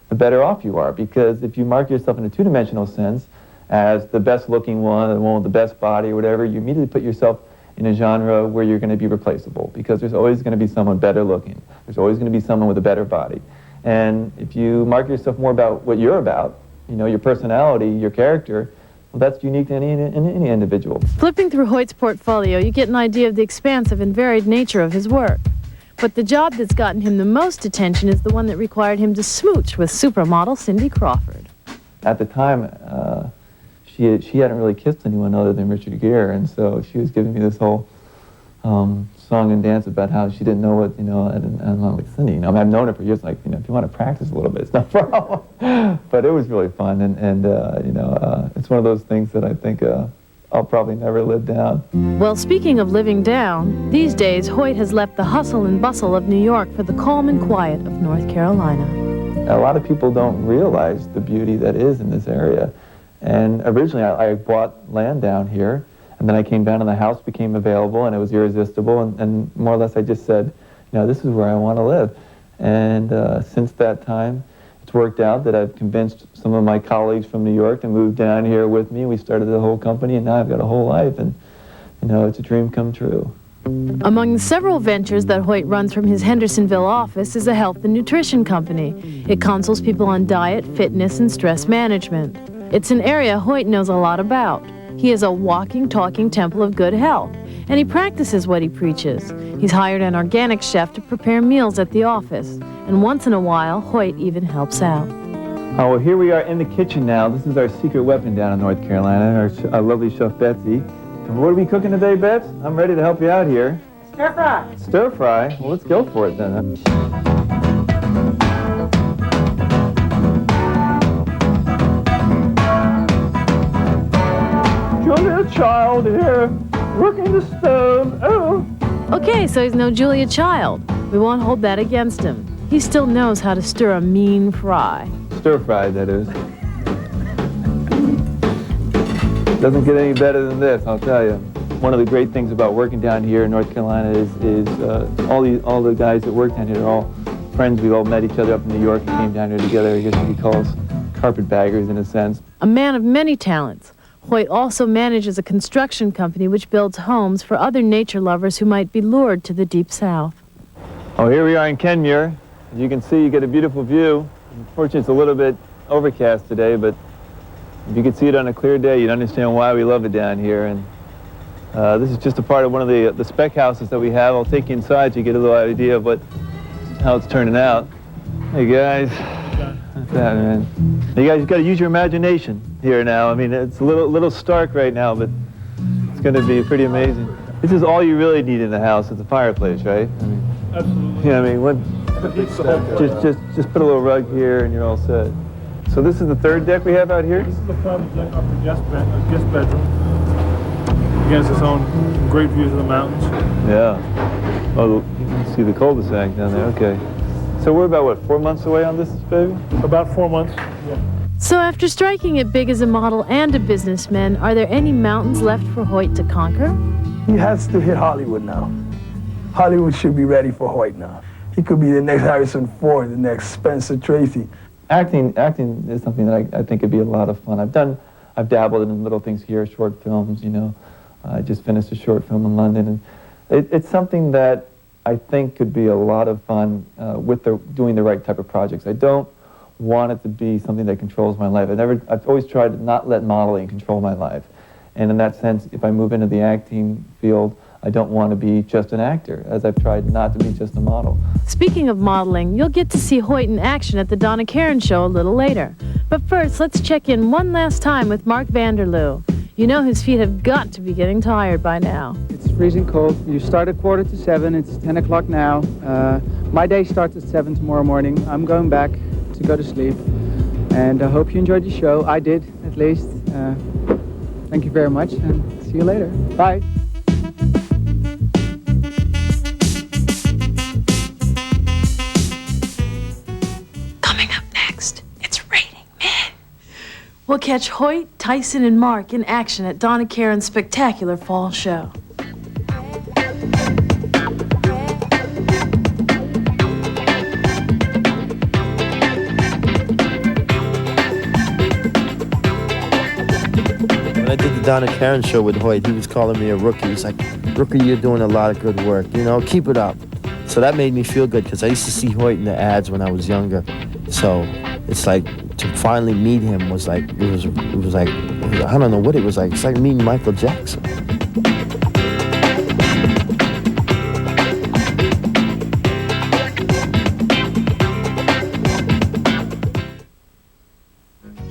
the better off you are. Because if you market yourself in a two-dimensional sense as the best-looking one, the one with the best body or whatever, you immediately put yourself in a genre where you're going to be replaceable, because there's always going to be someone better looking. There's always going to be someone with a better body. And if you market yourself more about what you're about, you know, your personality, your character, well, that's unique to any individual. Flipping through Hoyt's portfolio, you get an idea of the expansive and varied nature of his work. But the job that's gotten him the most attention is the one that required him to smooch with supermodel Cindy Crawford. At the time, she hadn't really kissed anyone other than Richard Gere, and so she was giving me this whole song and dance about how she didn't know what, you know, and I'm like, Cindy, you know, I mean, I've known her for years, like, you know, if you want to practice a little bit, it's no problem. But it was really fun, and you know, it's one of those things that I think I'll probably never live down. Well, speaking of living down, these days Hoyt has left the hustle and bustle of New York for the calm and quiet of North Carolina. A lot of people don't realize the beauty that is in this area. And originally I bought land down here, and then I came down and the house became available and it was irresistible, and more or less I just said, you know, this is where I want to live. And since that time, it's worked out that I've convinced some of my colleagues from New York to move down here with me. We started the whole company, and now I've got a whole life, and you know, it's a dream come true. Among the several ventures that Hoyt runs from his Hendersonville office is a health and nutrition company. It consults people on diet, fitness, and stress management. It's an area Hoyt knows a lot about. He is a walking, talking temple of good health, and he practices what he preaches. He's hired an organic chef to prepare meals at the office, and once in a while, Hoyt even helps out. Oh, well, here we are in the kitchen now. This is our secret weapon down in North Carolina, our lovely chef Betsy. And what are we cooking today, Bets? I'm ready to help you out here. Stir fry. Stir fry? Well, let's go for it then. Julia Child here, working the stove. Oh. Okay, so he's no Julia Child. We won't hold that against him. He still knows how to stir a mean fry. Stir fry, that is. Doesn't get any better than this, I'll tell you. One of the great things about working down here in North Carolina is all the guys that work down here are all friends. We've all met each other up in New York and came down here together. I guess you could call us carpetbaggers in a sense. A man of many talents, Hoyt also manages a construction company which builds homes for other nature lovers who might be lured to the Deep South. Oh, here we are in Kenmure. As you can see, you get a beautiful view. Unfortunately, it's a little bit overcast today, but if you could see it on a clear day, you'd understand why we love it down here. And this is just a part of one of the spec houses that we have. I'll take you inside so you get a little idea of how it's turning out. Hey, guys. What's that, man? You guys got to use your imagination here now. I mean, it's a little stark right now, but it's going to be pretty amazing. This is all you really need in the house. It's a fireplace, right? I mean, absolutely. Yeah, I mean, just put a little rug here and you're all set. So this is the third deck we have out here? This is the front deck of the guest bedroom. Again, it's its own great views of the mountains. Yeah. Oh, you can see the cul-de-sac down there. Okay. So we're about, what, 4 months away on this, baby? About 4 months, yeah. So after striking it big as a model and a businessman, are there any mountains left for Hoyt to conquer? He has to hit Hollywood now. Hollywood should be ready for Hoyt now. He could be the next Harrison Ford, the next Spencer Tracy. Acting is something that I think could be a lot of fun. I've dabbled in little things here, short films, you know. I just finished a short film in London, and it's something that I think could be a lot of fun with doing the right type of projects. I don't want it to be something that controls my life. I've always tried to not let modeling control my life. And in that sense, if I move into the acting field, I don't want to be just an actor, as I've tried not to be just a model. Speaking of modeling, you'll get to see Hoyt in action at the Donna Karan show a little later. But first, let's check in one last time with Mark Vanderloo. You know his feet have got to be getting tired by now. It's freezing cold. You start at 6:45. It's 10 o'clock now. My day starts at 7 tomorrow morning. I'm going back to go to sleep. And I hope you enjoyed the show. I did, at least. Thank you very much, and see you later. Bye. Coming up next, it's Rating Men. We'll catch Hoyt, Tyson, and Mark in action at Donna Karan's spectacular fall show. When I did the Donna Karan show with Hoyt, he was calling me a rookie. He's like, "Rookie, you're doing a lot of good work. You know, keep it up." So that made me feel good because I used to see Hoyt in the ads when I was younger. So it's like to finally meet him was like it was like I don't know what it was like. It's like meeting Michael Jackson.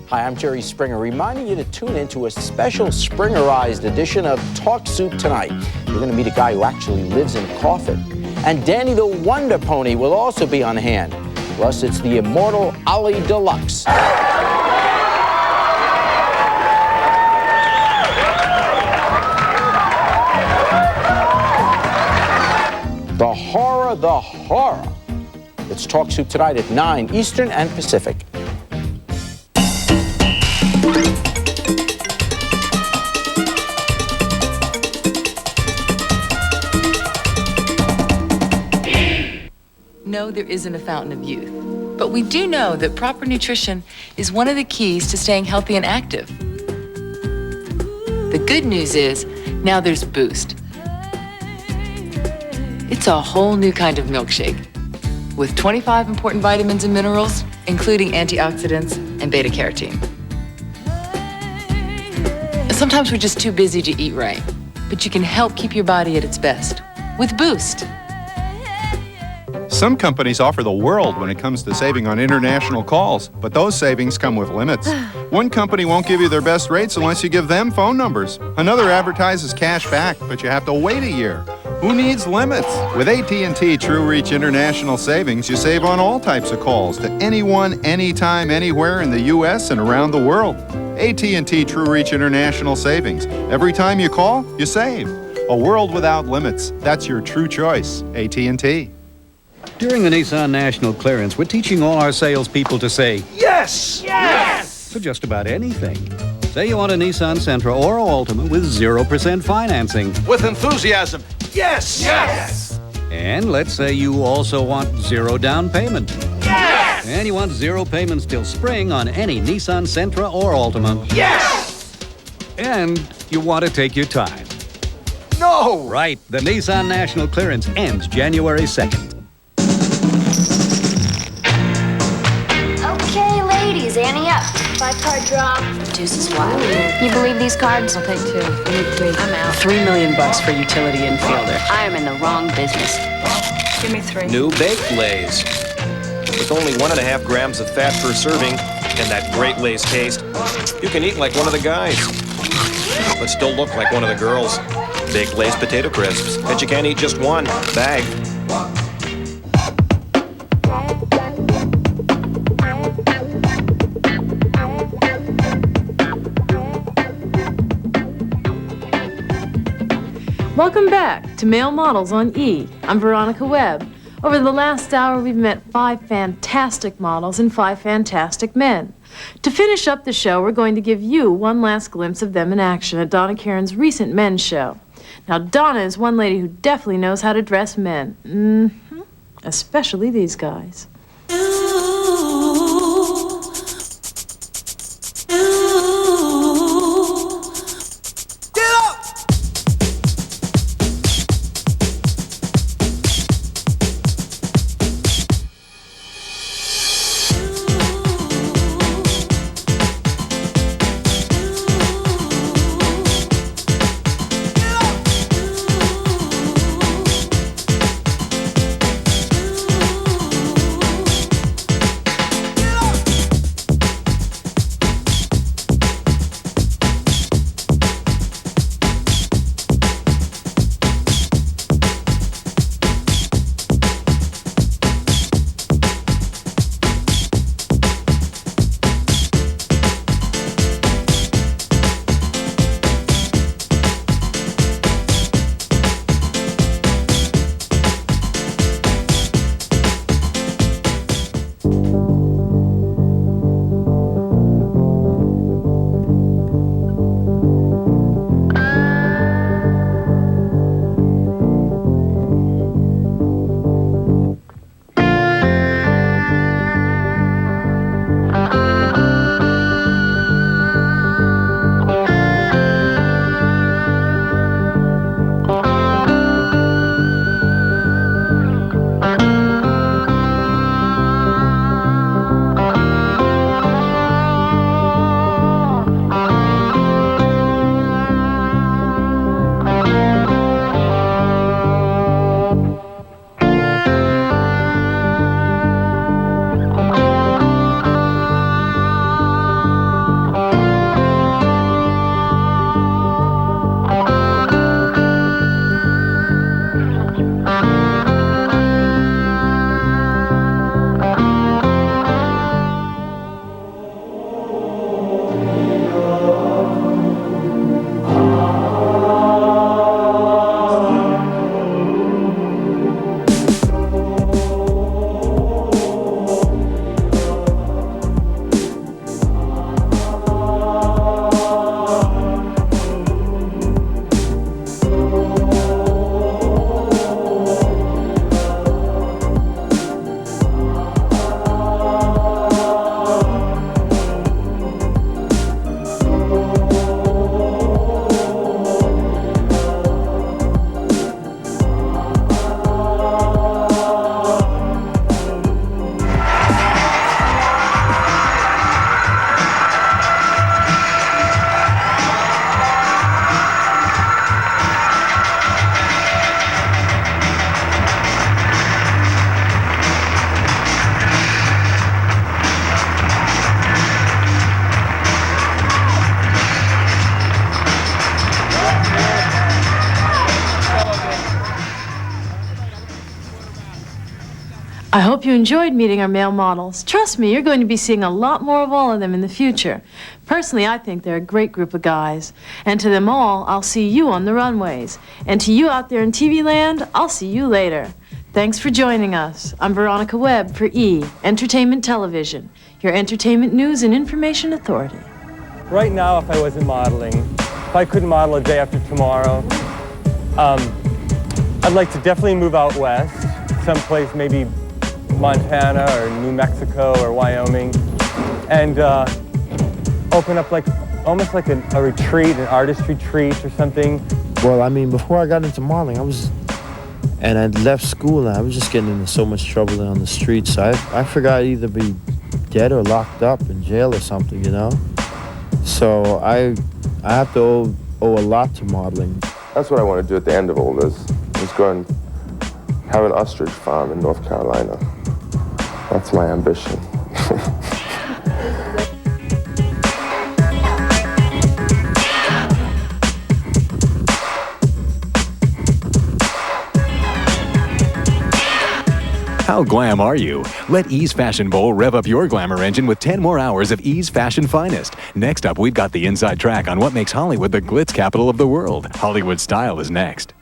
Hi, I'm Jerry Springer, reminding you to tune in to a special Springerized edition of Talk Soup Tonight. You're going to meet a guy who actually lives in a coffin. And Danny the Wonder Pony will also be on hand. Plus, it's the immortal Ollie Deluxe. The horror. It's Talk Soup Tonight at 9 Eastern and Pacific. No, there isn't a fountain of youth. But we do know that proper nutrition is one of the keys to staying healthy and active. The good news is, now there's Boost. It's a whole new kind of milkshake with 25 important vitamins and minerals, including antioxidants and beta-carotene. Sometimes we're just too busy to eat right, but you can help keep your body at its best with Boost. Some companies offer the world when it comes to saving on international calls, but those savings come with limits. One company won't give you their best rates unless you give them phone numbers. Another advertises cash back, but you have to wait a year. Who needs limits? With AT&T True Reach International Savings, you save on all types of calls to anyone, anytime, anywhere in the U.S. and around the world. AT&T True Reach International Savings. Every time you call, you save. A world without limits. That's your true choice. AT&T. During the Nissan National Clearance, we're teaching all our salespeople to say, Yes! Yes! for just about anything. Say you want a Nissan Sentra or Altima with 0% financing. With enthusiasm. Yes! Yes! And let's say you also want 0 down payment. Yes! And you want 0 payments till spring on any Nissan Sentra or Altima. Yes! And you want to take your time. No! Right, the Nissan National Clearance ends January 2nd. Okay, ladies, ante up. 5-card draw. Deuce is wild. You believe these cards? I'll take 2. I need 3. I'm out. $3 million for utility infielder. I am in the wrong business. Give me 3. New baked Lay's. With only 1.5 grams of fat per serving and that great Lay's taste, you can eat like one of the guys, but still look like one of the girls. Baked Lay's potato crisps, and you can't eat just one bag. Welcome back to Male Models on E! I'm Veronica Webb. Over the last hour, we've met 5 fantastic models and 5 fantastic men. To finish up the show, we're going to give you one last glimpse of them in action at Donna Karen's recent men's show. Now, Donna is one lady who definitely knows how to dress men. Especially these guys. I hope you enjoyed meeting our male models. Trust me, you're going to be seeing a lot more of all of them in the future. Personally, I think they're a great group of guys. And to them all, I'll see you on the runways. And to you out there in TV land, I'll see you later. Thanks for joining us. I'm Veronica Webb for E! Entertainment Television, your entertainment news and information authority. Right now, if I wasn't modeling, if I couldn't model a day after tomorrow, I'd like to definitely move out west, someplace maybe Montana or New Mexico or Wyoming, and open up almost like a retreat, an artist retreat or something. Well, I mean, before I got into modeling, and I left school, and I was just getting into so much trouble on the streets. So I figured I'd either be dead or locked up in jail or something, you know? So I have to owe a lot to modeling. That's what I want to do at the end of all this, is go and have an ostrich farm in North Carolina. That's my ambition. How glam are you? Let E's Fashion Bowl rev up your glamour engine with 10 more hours of E's Fashion Finest. Next up, we've got the inside track on what makes Hollywood the glitz capital of the world. Hollywood Style is next.